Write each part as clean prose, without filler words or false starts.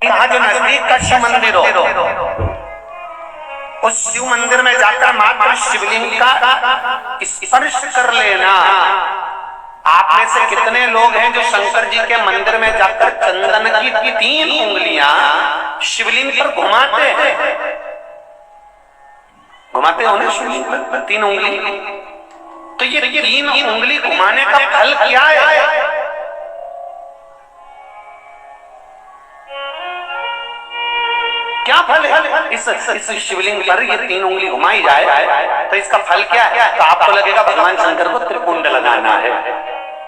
कहा जो नजदीक का शिव मंदिर हो, उस शिव मंदिर में जाकर मात्र शिवलिंग का स्पर्श कर लेना। आप में से कितने लोग हैं जो शंकर जी के मंदिर में जाकर चंदन की 3 उंगलियां शिवलिंग पर घुमाते हैं? घुमाते हो ना शिवलिंग पर 3 उंगली? तो ये 3 उंगली घुमाने का फल क्या है? क्या फल है? इस शिवलिंग पर ये 3 उंगली घुमाई जाए तो इसका फल क्या है? तो आपको लगेगा भगवान शंकर को त्रिपुंड लगाना है।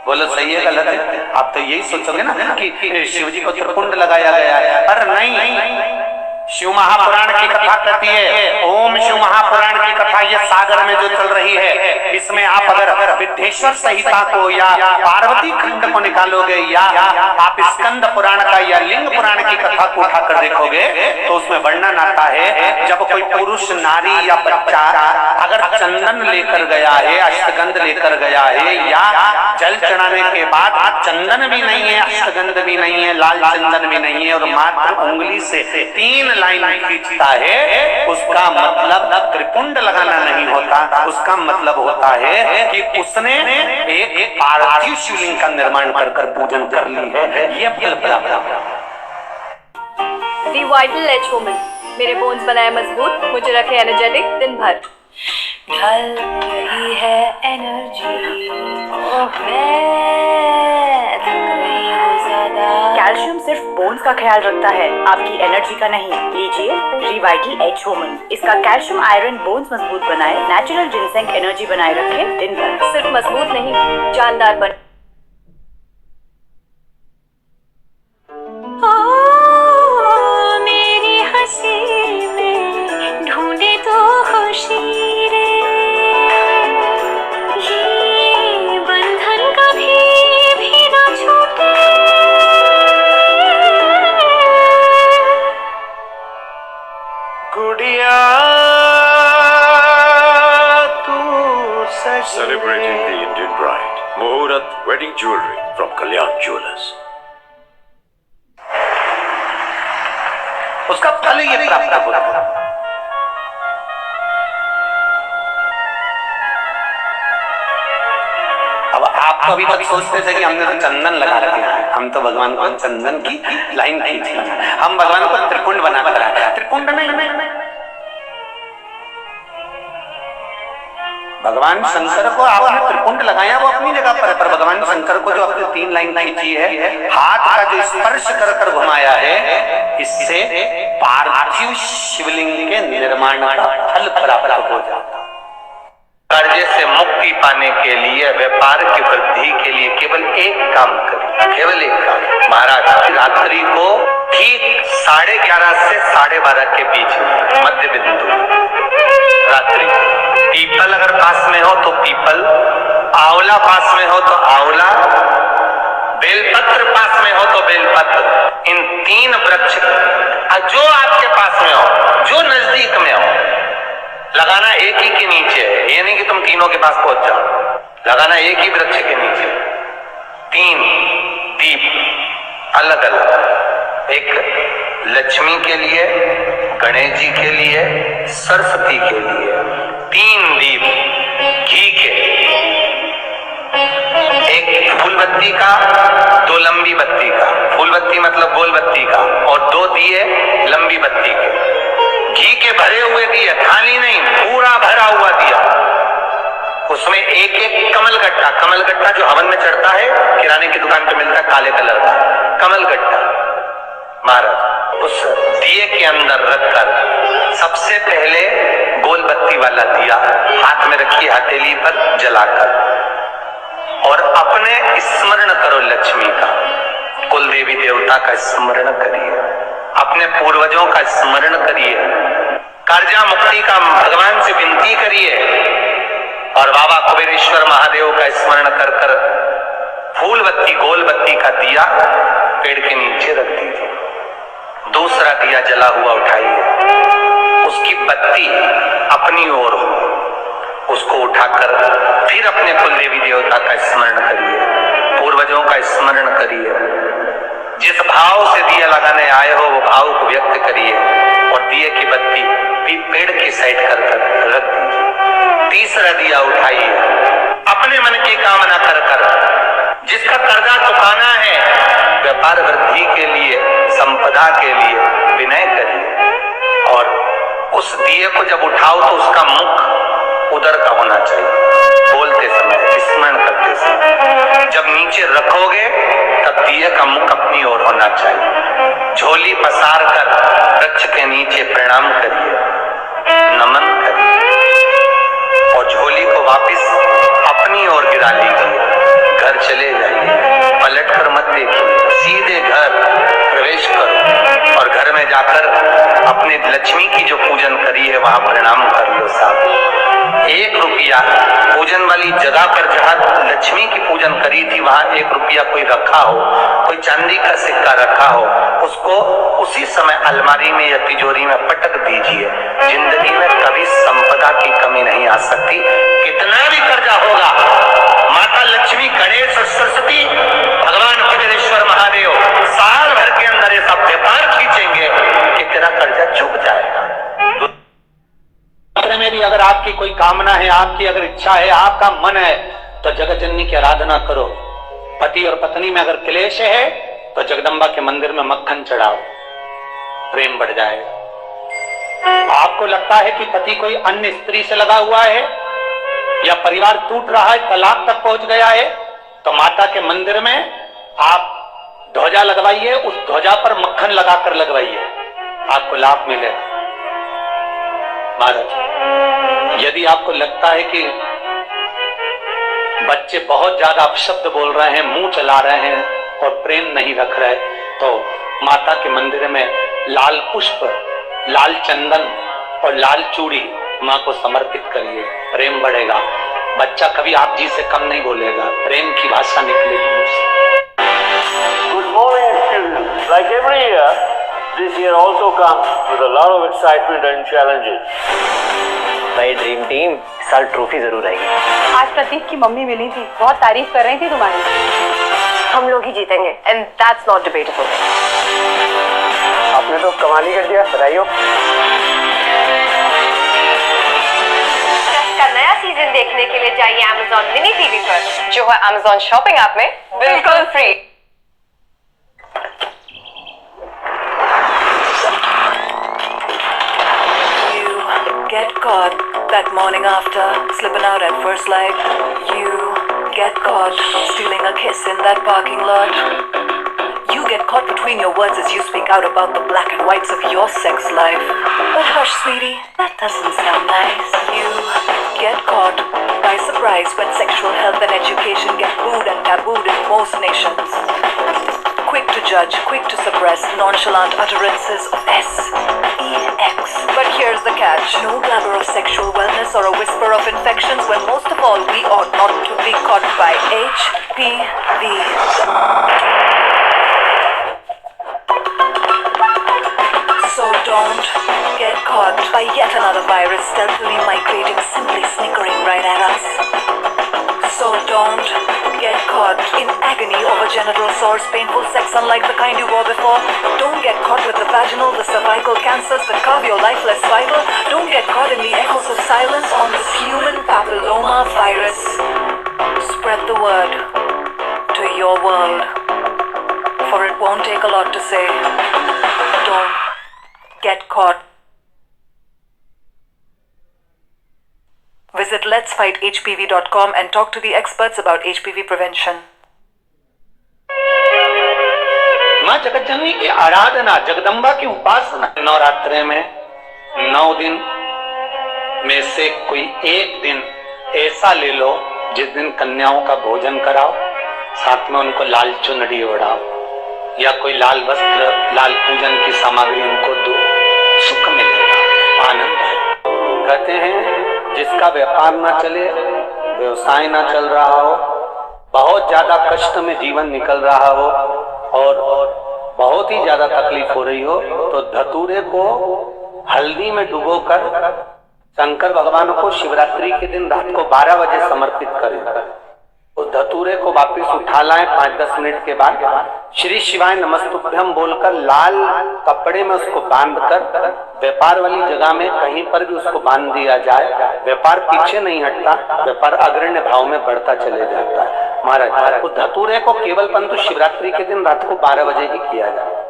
बोलो सही है गलत है? आप तो यही सोचोगे ना कि शिव जी को त्रिपुंड लगाया गया है, पर नहीं। शिव महापुराण की कथा कहती है, ओम शिव महापुराण की कथा ये सागर में जो चल रही है, इसमें आप अगर विद्येश्वर संहिता को या पार्वती खंड को निकालोगे या आप स्कंद पुराण का या लिंग पुराण की कथा को उठाकर देखोगे तो उसमें वर्णन आता है, जब कोई पुरुष नारी या बच्चा अगर चंदन लेकर गया है, अष्टगंध लेकर गया है, या जल चढ़ाने के बाद चंदन भी नहीं है, अष्टगंध भी नहीं है, लाल चंदन भी नहीं है, और मात्र उंगली से 3 लाइन खींचता है, उसका मतलब त्रिपुंड लगाना नहीं होता। उसका मतलब होता है कि उसने एक पार्थिव शिवलिंग का निर्माण कर पूजन कर ली है। ये फल प्राप्त। दी वाइटल एज वुमन, मेरे बोन्स बनाए मजबूत, मुझे रखे एनर्जेटिक दिन भर। ढल रही है एनर्जी, मैं थक रही हूँ ज्यादा। कैल्शियम सिर्फ बोन्स का ख्याल रखता है, आपकी एनर्जी का नहीं। लीजिए रिवाइटल एज वुमन, इसका कैल्शियम आयरन बोन्स मजबूत बनाए, नेचुरल जिनसेंग एनर्जी बनाए रखे दिन भर। सिर्फ मजबूत नहीं, जानदार बन। मेरी हंसी में ढूंढे तो खुशी रे, ये बंधन कभी भी ना छूटे। गुड़िया तू Celebrating the Indian bride. Muhurat wedding jewelry from Kalyan Jewelers. उसका फल ये प्राप्त होता है। अब आप तो अभी तक सोचते थे कि हमने तो चंदन लगा रखे हैं, हम तो भगवान को चंदन की लाइन खींची, हम भगवान को त्रिपुंड बनाकर आए। त्रिपुंड नहीं, भगवान शंकर को आपने त्रिपुंड लगाया वो अपनी जगह पर है, पर भगवान शंकर को जो आपने 3 लाइन खींची है, हाथ का जो स्पर्श कर घुमाया है, इससे पार्थिव शिवलिंग के निर्माण का फल प्राप्त हो जाता। कर्जे से मुक्ति पाने के लिए, व्यापार की वृद्धि के लिए केवल एक काम करें, केवल एक काम। महाराज रात्रि को ठीक 11:30 से 12:30 के बीच में मध्य बिंदु रात्रि, पीपल अगर पास में हो तो पीपल, आंवला पास में हो तो आंवला, बेलपत्र पास में हो तो बेलपत्र, इन 3 वृक्ष जो आपके पास में हो, जो नजदीक में हो, लगाना एक ही के नीचे है। ये नहीं कि तुम तीनों के पास पहुंच जाओ, लगाना एक ही वृक्ष के नीचे। 3 दीप अलग अलग, एक लक्ष्मी के लिए, गणेश जी के लिए, सरस्वती के लिए। 3 दीप घी के, एक फूल बत्ती का, 2 लंबी बत्ती का, फूल बत्ती मतलब गोल बत्ती का, और 2 दिए लंबी बत्ती के। घी के भरे हुए दिए, खाली नहीं, पूरा भरा हुआ दिया, उसमें एक कमलगट्टा, कमलगट्टा जो हवन में चढ़ता है, किराने की दुकान पे मिलता है काले कलर का कमलगट्टा, महाराज उस दिए के अंदर रखकर सबसे पहले गोल बत्ती वाला दिया हाथ में रखिए, हथेली पर जलाकर, और अपने स्मरण करो लक्ष्मी का, कुल देवी देवता का स्मरण करिए, अपने पूर्वजों का स्मरण करिए, कर्जा मुक्ति का भगवान से विनती करिए, और बाबा कुबेरेश्वर महादेव का स्मरण कर कर फूल बत्ती गोल बत्ती का दिया पेड़ के नीचे रख दीजिए। दूसरा दिया जला हुआ उठाइए, उसकी बत्ती अपनी ओर हो, उसको उठाकर फिर अपने कुल देवी देवता का स्मरण करिए, पूर्वजों का स्मरण करिए, जिस भाव से दिया लगाने आए हो वो भाव को व्यक्त करिए और दिए की बत्ती भी पेड़ की साइड कर रख दीजिए। तीसरा दिया उठाइए, अपने मन की कामना कर जिसका कर्जा चुकाना है, व्यापार वृद्धि के लिए, संपदा के लिए विनय करिए और उस दिए को जब उठाओ तो उसका मुख उधर का होना चाहिए, बोलते समय, स्मरण करते समय। जब नीचे रखोगे तब दिए का मुख अपनी ओर होना चाहिए। झोली पसार कर वृक्ष के नीचे प्रणाम करिए, नमन करिए और झोली को वापस अपनी ओर गिरा लीजिए। घर चले जाइए, पलट कर मत देखिए, सीधे घर प्रवेश करो और घर में जाकर अपने लक्ष्मी की जो पूजन करी है वहां प्रणाम कर लो साहब। 1 रुपया पूजन वाली जगह पर जहां लक्ष्मी की पूजन करी थी वहां 1 रुपया कोई रखा हो, कोई चांदी का सिक्का रखा हो, उसको उसी समय अलमारी में या तिजोरी में पटक दीजिए। जिंदगी में कभी संपदा की कमी नहीं आ सकती। कितना भी कर्जा होगा, माता लक्ष्मी, गणेश और सरस्वती, भगवान कुबेरेश्वर महादेव साल भर के अंदर ये सब व्यापार खींचेंगे कि तेरा कर्जा चुक जाएगा। में भी अगर आपकी कोई कामना है, आपकी अगर इच्छा है, आपका मन है तो जगत जननी की आराधना करो। पति और पत्नी में अगर क्लेश है तो जगदम्बा के मंदिर में मक्खन चढ़ाओ, प्रेम बढ़ जाएगा। आपको लगता है कि पति कोई अन्य स्त्री से लगा हुआ है या परिवार टूट रहा है, तलाक तक पहुंच गया है, तो माता के मंदिर में आप ध्वजा लगवाइए, उस ध्वजा पर मक्खन लगाकर लगवाइए, आपको लाभ मिलेगा। महाराज, यदि आपको लगता है कि बच्चे बहुत ज्यादा अपशब्द बोल रहे हैं, मुंह चला रहे हैं और प्रेम नहीं रख रहे, तो माता के मंदिर में लाल पुष्प, लाल चंदन और लाल चूड़ी माँ को समर्पित करिए, प्रेम बढ़ेगा। बच्चा कभी आप जी से कम नहीं बोलेगा, प्रेम की भाषा निकलेगी। Good morning, students. Like every year, this year also comes with a lot of excitement and challenges. भाई ड्रीम टीम इस साल ट्रॉफी जरूर आएगी। आज प्रतीक की मम्मी मिली थी, बहुत तारीफ कर रही थी तुम्हारी। हम लोग ही जीतेंगे एंड दैट्स नॉट डिबेटेबल। आपने तो कमाल ही कर दिया, बधाई हो। का नया सीजन देखने के लिए जाइए Amazon मिनी टीवी पर, जो है Amazon शॉपिंग ऐप में बिल्कुल free. Get caught that morning after, slipping out at first light. You get caught stealing a kiss in that parking lot. You get caught between your words as you speak out about the black and whites of your sex life. But hush, sweetie, that doesn't sound nice. You get caught by surprise when sexual health and education get booed and tabooed in most nations. Quick to judge, quick to suppress nonchalant utterances of sex. But here's the catch. No blabber of sexual wellness or a whisper of infections when most of all we ought not to be caught by HPV. So don't get caught by yet another virus stealthily migrating, simply snickering right at us. So don't get caught in agony over genital sores, painful sex unlike the kind you wore before. Don't get caught with the vaginal, the cervical cancers that carve your life less vital. Don't get caught in the echoes of silence on this human papilloma virus. Spread the word to your world, for it won't take a lot to say, don't get caught. Visit letsfighthpv.com and talk to the experts about HPV prevention. माँ जगत जननी की आराधना, जगदम्बा की उपासना। नवरात्रे में 9 दिन में से कोई एक दिन ऐसा ले लो जिस दिन कन्याओं का भोजन कराओ, साथ में उनको लाल चुनरी ओढ़ाओ या कोई लाल वस्त्र, लाल पूजन की सामग्री उनको दो, सुख मिलेगा, आनंद है। कहते हैं जिसका व्यापार ना चले, व्यवसाय ना चल रहा हो, बहुत ज्यादा कष्ट में जीवन निकल रहा हो और बहुत ही ज्यादा तकलीफ हो रही हो, तो धतूरे को हल्दी में डुबोकर शंकर भगवान को शिवरात्रि के दिन रात को 12 बजे समर्पित करें। उस धतूरे को वापस उठा लाएं 5-10 मिनट के बाद, श्री शिवाय नमस्तुभ्यम बोलकर लाल कपड़े में उसको बांधकर व्यापार वाली जगह में कहीं पर भी उसको बांध दिया जाए। व्यापार पीछे नहीं हटता, व्यापार अग्रण्य भाव में बढ़ता चले जाता है। महाराज उस धतूरे को केवल परंतु शिवरात्रि के दिन रात को 12 बजे ही किया जाए।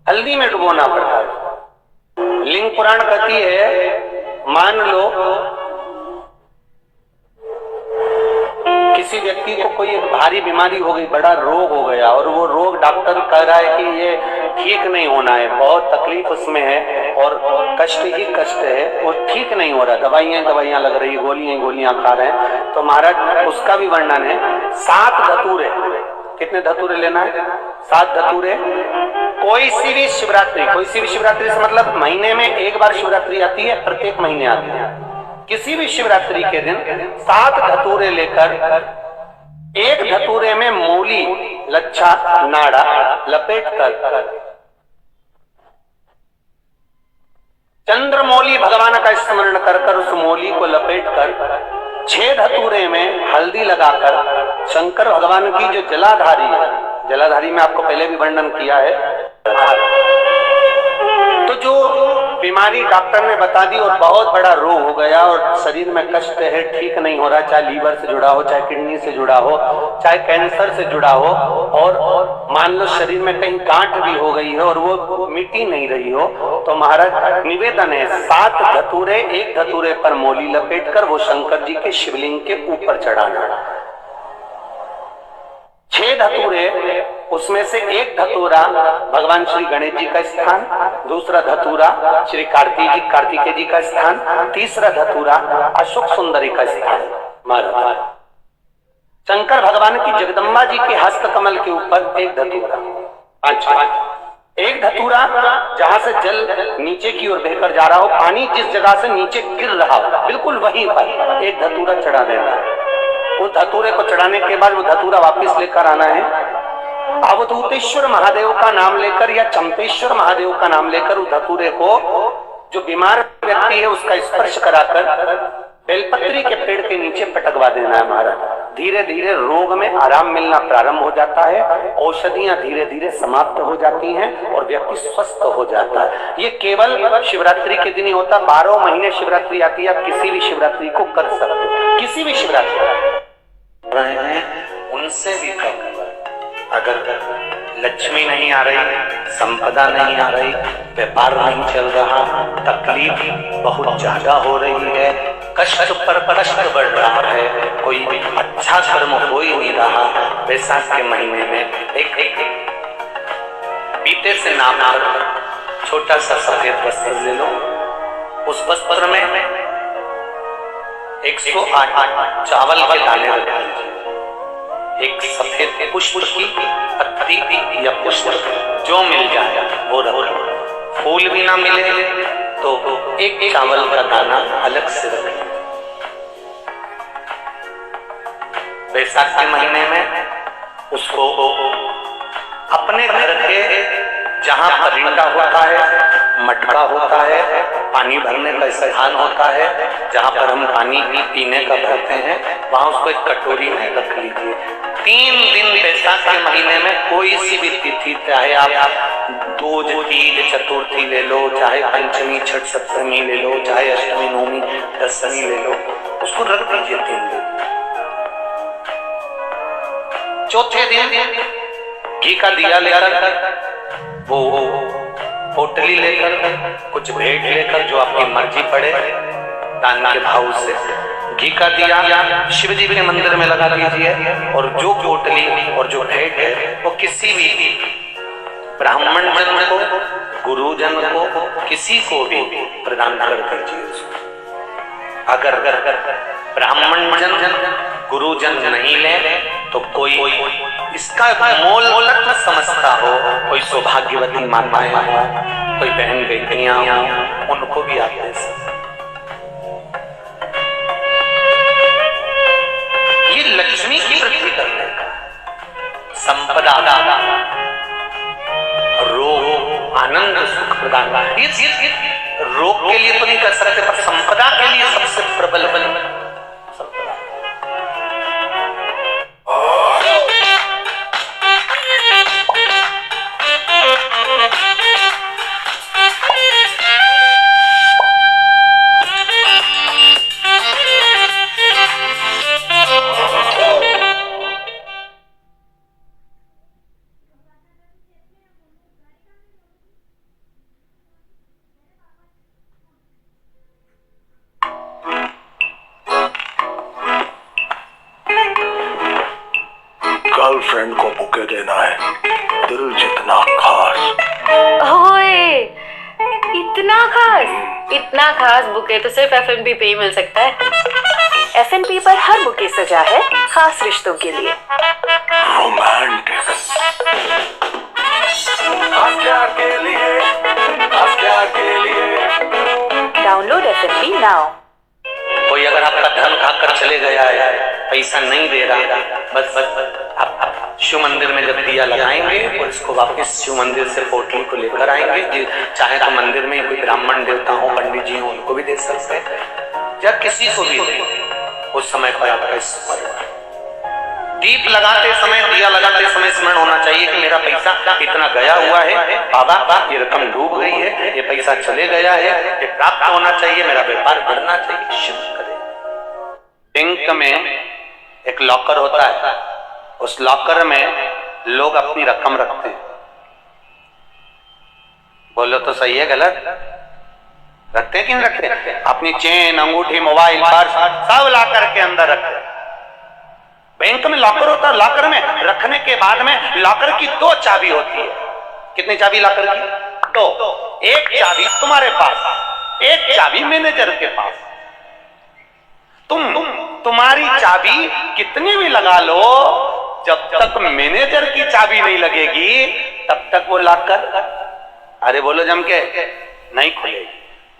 हल्दी में डुबोना पड़ता है। लिंग पुराण कहती है, मान लो किसी व्यक्ति को कोई एक भारी बीमारी हो गई, बड़ा रोग हो गया, और वो रोग डॉक्टर कह रहा है कि ये ठीक नहीं होना है, बहुत तकलीफ उसमें है और कष्ट ही कष्ट है, वो ठीक नहीं हो रहा, दवाइयां लग रही, गोलियां खा रहे हैं। तो महाराज उसका भी वर्णन है। 7 धतूरे, कितने धतूरे लेना है? 7 धतूरे। कोई सी भी शिवरात्रि से मतलब महीने में एक बार शिवरात्रि आती है, प्रत्येक महीने आती है। किसी भी शिवरात्रि के दिन 7 धतूरे लेकर, एक धतूरे में मूली, लच्छा, नाड़ा लपेटकर चंद्रमौली भगवान का स्मरण कर उस मौली को लपेटकर 6 धतूरे में हल्दी लगाकर शंकर भगवान की जो जलाधारी है, जलाधारी में आपको पहले भी वर्णन किया है, तो जो बीमारी डॉक्टर ने बता दी और बहुत बड़ा रोग हो गया और शरीर में कष्ट है, ठीक नहीं हो रहा, चाहे लीवर से जुड़ा हो, चाहे किडनी से जुड़ा हो, चाहे कैंसर से जुड़ा हो, और मान लो शरीर में कहीं गांठ भी हो गई है और वो मिटी नहीं रही हो, तो महाराज निवेदन है 7 धतूरे, एक धतूरे पर मौली लपेटकर वो शंकर जी के शिवलिंग के ऊपर चढ़ाना। 6 धतूरे, उसमें से एक धतूरा भगवान श्री गणेश जी का स्थान, दूसरा धतूरा श्री कार्तिकेय जी का स्थान, तीसरा धतूरा अशोक सुंदरी का स्थान। महाराज शंकर भगवान की जगदम्बा जी के हस्त कमल के ऊपर एक धतूरा। एक धतूरा जहां से जल नीचे की ओर बहकर जा रहा हो, पानी जिस जगह से नीचे गिर रहा हो, बिल्कुल वहीं पर एक धतूरा चढ़ा देना है। उस धतूरे को चढ़ाने के बाद वो धतूरा वापस लेकर आना है, अवधूतेश्वर महादेव का नाम लेकर या चंपेश्वर महादेव का नाम लेकर उस धतूरे को, जो बीमार व्यक्ति है उसका स्पर्श कराकर बेलपत्री के पेड़ के नीचे पटकवा देना है। महाराज धीरे धीरे रोग में आराम मिलना प्रारंभ हो जाता है, औषधियां धीरे धीरे समाप्त हो जाती हैं और व्यक्ति स्वस्थ हो जाता है। ये केवल शिवरात्रि के दिन ही होता, 12 महीने शिवरात्रि आती है, आप किसी भी शिवरात्रि को कर सकते हो, किसी भी शिवरात्रि रहे हैं उनसे भी कम। अगर लक्ष्मी नहीं आ रही, संपदा नहीं आ रही, व्यापार नहीं चल रहा, तकलीफ बहुत ज्यादा हो रही है, कष्ट पर कष्ट बढ़ रहा है, कोई अच्छा कर्म हो ही नहीं रहा, वैसाख के महीने में एक बीते से नाप कर छोटा सा सफेद वस्त्र ले लो, उस वस्त्र में 108 चावल के दाने रख लीजिए, एक सफेद पुष्प की पत्ती या पुष्प जो मिल जाए वो रख, फूल भी ना मिले तो एक चावल का दाना अलग से रखें। वैसाख के महीने में उसको अपने घर के जहां परिंदा होता है, मटका होता है, पानी भरने का स्थान होता है, जहां पर हम पानी पीने का भरते हैं, वहां उसको एक कटोरी में रख लीजिए। 3 दिन वैसाख के महीने में कोई सी भी तिथि, चाहे आप दूज, तीज, चतुर्थी ले लो, चाहे पंचमी, छठ, सप्तमी ले लो, चाहे अष्टमी, नवमी, दशमी ले लो, उसको रख दीजिए 3 दिन। चौथे दिन घी का दिया लेकर, वो पोटली लेकर, कुछ भेंट लेकर, जो आपकी मर्जी पड़े दान के भाव से, घी का दिया शिव जी के मंदिर में लगा दीजिए, और जो पोटली और जो भेंट है वो किसी भी ब्राह्मण जन को, गुरुजन को, किसी को भी प्रदान कर दीजिए। अगर ब्राह्मण जन, गुरुजन नहीं ले तो कोई इसका मोल न समझता हो, कोई सौभाग्यवती माताएं, कोई बहन बेटियां, उनको भी आप दे सकते। ये लक्ष्मी की वृद्धि करने का, संपदा, रोग, आनंद, सुख प्रदान का, रोग के लिए तो नहीं कर सकते पर संपदा के लिए सबसे प्रबल संपदा। देना है, दिल जितना खास। ओए, इतना खास बुके तो सिर्फ FNB पे ही मिल सकता है। FNB पर हर बुके सजा है खास रिश्तों के लिए। रोमांटिक, खास प्यार के लिए, खास प्यार के लिए। Download FNB now. कोई अगर आपका धन खाकर चले गया है, पैसा नहीं दे रहा, बस आप शिव मंदिर में जब दिया लगाएंगे और इसको वापस शिव मंदिर से पोटली को लेकर आएंगे, चाहे तो मंदिर में कोई ब्राह्मण देवता हो, पंडित जी हो, उनको भी दे सकते हैं, या किसी को भी दे, उस समय पर आपका स्मरण, दीप लगाते समय, दिया लगाते समय स्मरण होना चाहिए कि मेरा पैसा इतना गया हुआ है, बाबा ये रकम डूब गई है, ये पैसा चले गया है, ये प्राप्त होना चाहिए, मेरा व्यापार बढ़ना चाहिए। शिव करे। बैंक में एक लॉकर होता है, उस लॉकर में लोग अपनी रकम रखते हैं। बोलो तो सही है गलत? रखते हैं कि नहीं रखते? अपनी चेन, अंगूठी, मोबाइल, पर्स सब लॉकर के अंदर रखते हैं। बैंक में लॉकर होता है, लॉकर में रखने के बाद में लॉकर की 2 चाबी होती है। कितनी चाबी लॉकर की? 2। एक चाबी तुम्हारे पास, एक चाबी मैनेजर के पास। तुम्हारी चाबी कितनी भी लगा लो, जब तक मैनेजर की चाबी नहीं लगेगी तब तक वो लॉकर, अरे बोलो जम के, नहीं खुलेगी।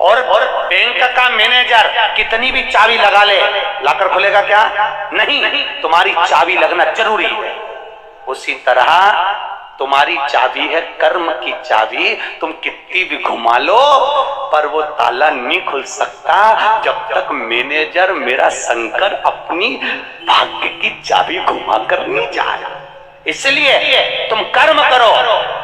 और बैंक का मैनेजर कितनी भी चाबी लगा ले, लॉकर खुलेगा क्या? नहीं, तुम्हारी चाबी लगना जरूरी है। उसी तरह तुम्हारी चाबी है कर्म की चाबी, तुम कितनी भी घुमा लो पर वो ताला नहीं खुल सकता जब तक मैनेजर मेरा शंकर अपनी भाग्य की चाबी घुमा कर नहीं जाए। इसलिए तुम कर्म करो,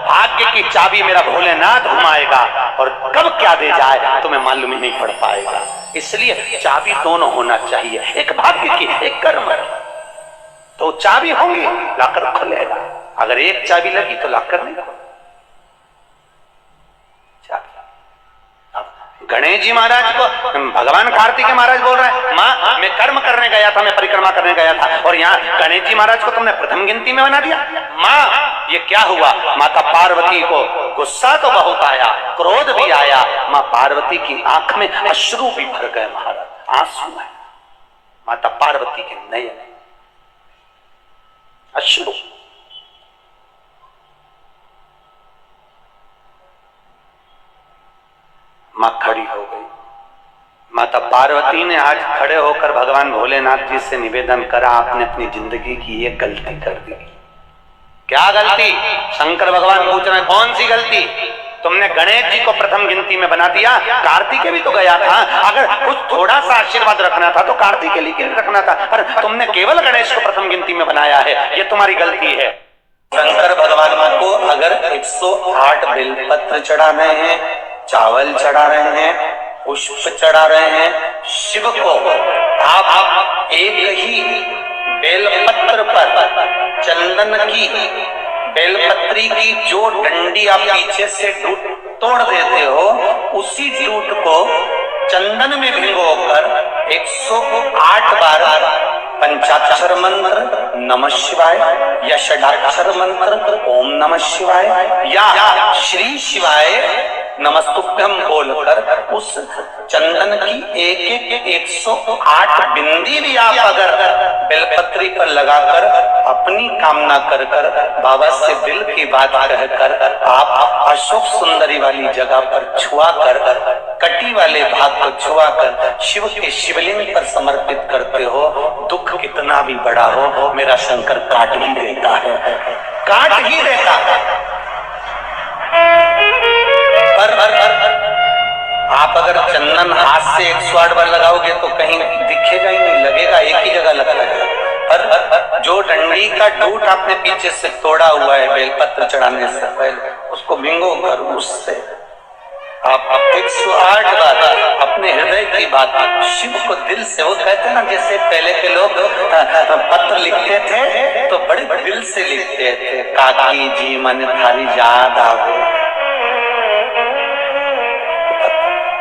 भाग्य की चाबी मेरा भोलेनाथ घुमाएगा, और कब क्या दे जाए तुम्हें मालूम ही नहीं पड़ पाएगा। इसलिए चाबी दोनों होना चाहिए, एक भाग्य की, एक कर्म की। तो चाबी होंगी लॉकर खुलेगा, अगर एक चाबी लगी तो लॉकर नहीं खुलेगा। गणेश जी महाराज को भगवान कार्तिकेय महाराज बोल रहे हैं, माँ मैं कर्म करने गया था, मैं परिक्रमा करने गया था, और यहाँ गणेश जी महाराज को तुमने प्रथम गिनती में बना दिया। माँ ये क्या हुआ? माता पार्वती को गुस्सा तो बहुत आया, क्रोध भी आया, माँ पार्वती की आंख में अश्रु भी भर गए महाराज, आंसू है माता पार्वती के नयन अश्रु। मां खड़ी हो गई। माता पार्वती ने आज खड़े होकर भगवान भोलेनाथ जी से निवेदन करा, आपने अपनी जिंदगी की एक गलती कर दी। क्या गलती? शंकर भगवान पूछ रहे कौन सी गलती? तुमने गणेश जी को प्रथम गिनती में बना दिया, कार्तिकेय भी तो गया था, अगर कुछ थोड़ा सा आशीर्वाद रखना था तो कार्तिकेय लिए रखना था, पर तुमने केवल गणेश को प्रथम गिनती में बनाया है, ये तुम्हारी गलती है। शंकर भगवान को अगर 108 बेलपत्र चढ़ा रहे हैं, चावल चढ़ा रहे हैं, पुष्प चढ़ा रहे हैं, शिव को आप एक ही बेलपत्र पर चंदन की बेलपत्री की जो डंडी आप पीछे से तोड़ देते हो, उसी टूट को चंदन में भिगोकर 108 बार पंचाक्षर मंत्र नमः शिवाय या षडाक्षर मंत्र ओम नमः शिवाय या श्री शिवाय नमस्तुभ्यम बोलकर उस चंदन की एक 108 बिंदी भी आप अगर बेलपत्री पर लगाकर अपनी कामना कर बाबा से दिल की बात कहकर आप अशोक सुंदरी वाली जगह पर छुआ कर, कटी वाले भाग को छुआ कर शिव के शिवलिंग पर समर्पित करते हो, दुख कितना भी बड़ा हो मेरा शंकर काट ही देता है, काट ही देता है। पर आप अगर चंदन हाथ से 108 बार लगाओगे तो कहीं दिखेगा ही नहीं, लगेगा एक ही जगह लगेगा। पर जो डंडी का डूट आपने पीछे से तोड़ा हुआ है बेलपत्र चढ़ाने से पहले, उसको भिंगो कर उससे आप 108 बार अपने हृदय की बात शिव को दिल से, वो कहते ना जैसे पहले के लोग पत्र लिखते थे तो बड़े दिल से लिखते थे, काकी जी मन थारी याद आओ।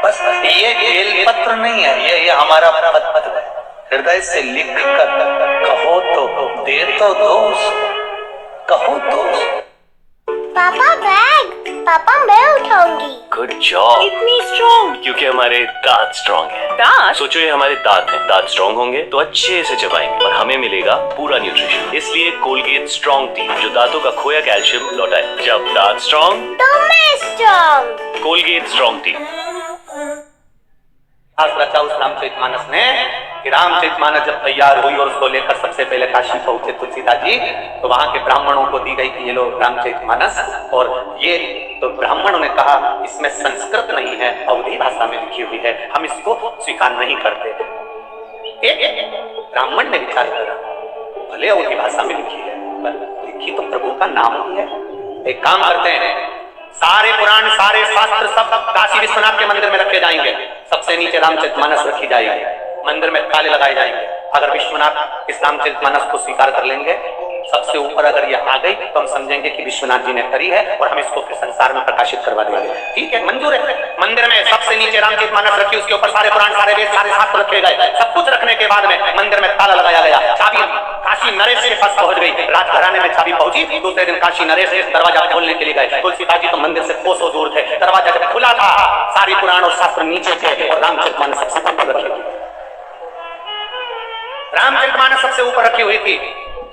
बस ये बेलपत्र नहीं है, ये हमारा पत्र है, हृदय से लिख कर कहो तो दे तो दो, कहो तो। पापा बैग, पापा मैं उठाऊंगी। Good job. इतनी स्ट्रॉन्ग। क्योंकि हमारे दांत स्ट्रॉन्ग हैं। दांत? सोचो ये हमारे दांत हैं। दांत स्ट्रॉन्ग होंगे तो अच्छे से चबाएंगे और हमें मिलेगा पूरा न्यूट्रिशन। इसलिए कोलगेट स्ट्रॉन्ग टीथ जो दांतों का खोया कैल्शियम लौटाए। जब दांत स्ट्रॉन्ग तो मैं स्ट्रॉन्ग। Colgate strong teeth. रचा उस रामचरितमानस ने कि रामचरितमानस जब तैयार हुई और उसको लेकर सबसे पहले काशी पहुंचे तुलसीदास जी, तो वहां के ब्राह्मणों को दी गई कि ये लो रामचरितमानस। और ये तो ब्राह्मणों ने कहा इसमें संस्कृत नहीं है, अवधी भाषा में लिखी हुई है, हम इसको स्वीकार नहीं करते। एक ब्राह्मण ने विचार करा, भले अवधी भाषा में लिखी है पर लिखी तो प्रभु का नाम ही है। एक काम करते हैं, सारे पुराण सारे शास्त्र सब काशी विश्वनाथ के मंदिर में रखे जाएंगे। सबसे नीचे रामचरितमानस रखी जाएगी, मंदिर में ताले लगाए जाएंगे। अगर विश्वनाथ इस रामचरितमानस को स्वीकार कर लेंगे, सबसे ऊपर अगर ये आ गई तो हम समझेंगे कि विश्वनाथ जी ने करी है और हम इसको फिर संसार में प्रकाशित करवा देंगे। ठीक है, मंजूर है। मंदिर में सबसे नीचे रामचरितमानस रखी, उसके ऊपर सारे पुराण सारे वेद सारे शास्त्र रखे गए। सब कुछ रखने के बाद में मंदिर में ताला लगाया गया। चाबी काशी नरेश के पास पहुंच गई, राजघराने में चाबी पहुंची। दूसरे दिन काशी नरेश दरवाजा खोलने के लिए गए। तुलसीदास जी तो मंदिर से कोसों दूर थे। दरवाजा जब खुला था, सारी पुराण और शास्त्र नीचे थे और रामचरितमानस सबसे ऊपर रखी हुई। रामचरितमानस सबसे ऊपर रखी हुई थी,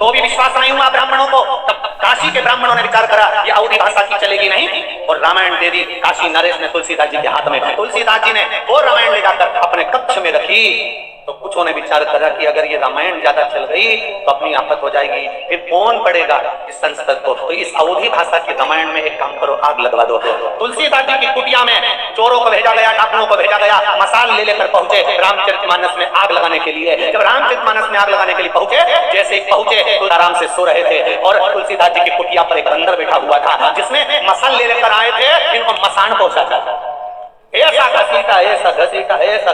तो भी विश्वास नहीं हुआ ब्राह्मणों को। तब काशी के ब्राह्मणों ने विचार करा ये अवधी भाषा की चलेगी नहीं, और रामायण दे दी काशी नरेश ने तुलसीदास जी के हाथ में। तुलसीदास जी ने वो रामायण ले जाकर अपने कक्ष में रखी। तो कुछों ने विचार करा कि अगर ये रामायण ज्यादा चल गई तो अपनी आफत हो जाएगी, फिर कौन पढ़ेगा इस संस्कृत को। तो इस अवधी भाषा की रामायण में एक काम करो, आग लगवा दो। तुलसीदास जी की कुटिया में चोरों को भेजा गया, डाकुओं को भेजा गया, मसाल ले लेकर पहुंचे रामचरितमानस में आग लगाने के लिए। जब रामचरितमानस में आग लगाने के लिए पहुंचे, जैसे ही पहुंचे तो आराम से सो रहे थे और तुलसीदास जी की कुटिया पर एक बंदर बैठा हुआ था जिसने मसाल ले लेकर आए थे, इनको मसान पहुंचा था। ऐसा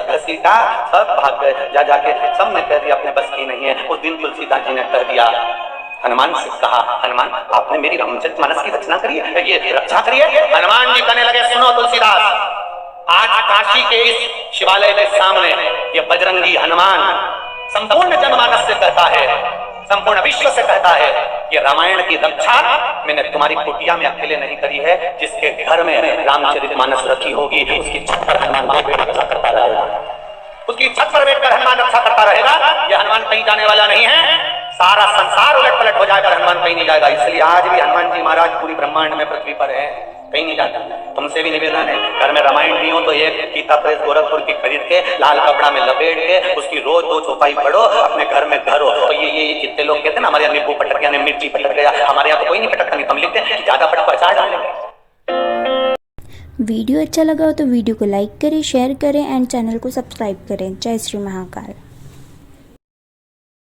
घसीटा सब भाग गए। जा जाके सबने कह दिया अपने बस की नहीं है। उस दिन तुलसीदास जी ने कह दिया, हनुमान से कहा, हनुमान आपने मेरी रामचरितमानस की रचना करी है, ये रक्षा करिए। हनुमान जी कहने लगे, सुनो तुलसीदास, आज काशी के इस शिवालय के सामने ये बजरंगी हनुमान संपूर्ण जनमानस से कहता है, संपूर्ण विश्व से कहता है, ये रामायण की रक्षा मैंने तुम्हारी कुटिया में अकेले नहीं करी है। जिसके घर में रामचरितमानस रखी होगी उसकी छत पर हनुमान रक्षा करता रहेगा, उसकी छत पर बैठकर हनुमान रक्षा करता रहेगा। ये हनुमान कहीं जाने वाला नहीं है। सारा संसार उलट पलट हो जाएगा, हनुमान कहीं नहीं जाएगा। इसलिए आज भी हनुमान जी महाराज पूरी ब्रह्मांड में पृथ्वी पर है, कहीं नहीं जाता। तुमसे भी निवेदन है, घर में रामायण नहीं हो तो एक गीता प्रेस गोरखपुर की खरीद के लाल कपड़ा में लपेट के उसकी रोज 2 चौपाई पढ़ो, अपने घर में धरो। तो ये जितने लोग कहते हैं ना हमारे यहाँ नींबू पटक गया, मिर्ची पटक गया, हमारे यहाँ तो कोई नहीं पटकता। नहीं, हम लिखते हैं कि ज्यादा पटक अचार डालेंगे। वीडियो अच्छा लगा हो तो वीडियो को लाइक करें, शेयर करें एंड चैनल को सब्सक्राइब करें। जय श्री महाकाल।